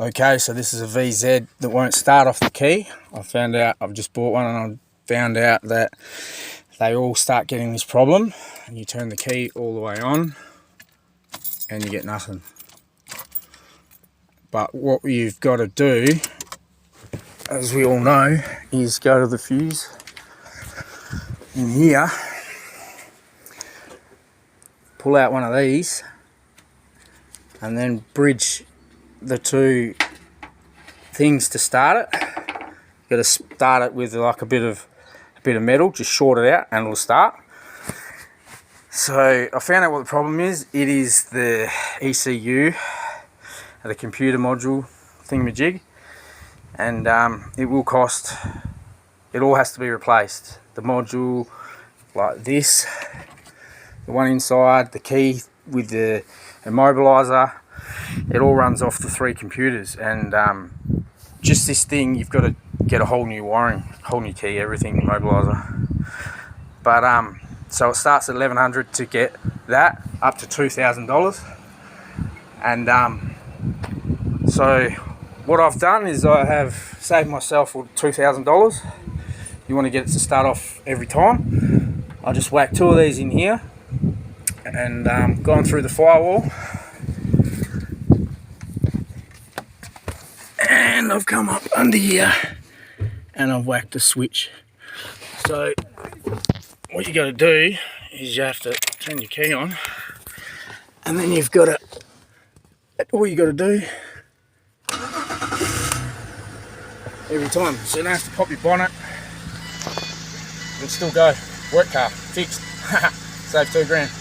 Okay, so this is a VZ that won't start off the key. I've just bought one and I found out that they all start getting this problem. And you turn the key all the way on and you get nothing. But what you've got to do, as we all know, is go to the fuse in here, pull out one of these and then bridge the two things to start it. You've got to start it with like a bit of metal, just short it out and it'll start. So I found out what the problem is. It is the ECU, the computer module thingamajig, and it will cost, it all has to be replaced. The module like this, the one inside, the key with the immobilizer, it all runs off the three computers, and just this thing, you've got to get a whole new wiring, whole new key, everything, immobilizer. But so it starts at $1,100 to get that, up to $2,000. And so what I've done is I have saved myself $2,000. You want to get it to start off every time. I just whack two of these in here and gone through the firewall. And I've come up under here and I've whacked a switch. So what you got to do is you have to turn your key on, and then you've got to, all you got to do every time, so you don't have to pop your bonnet, it'll still go. Work car, fixed. Save $2 grand.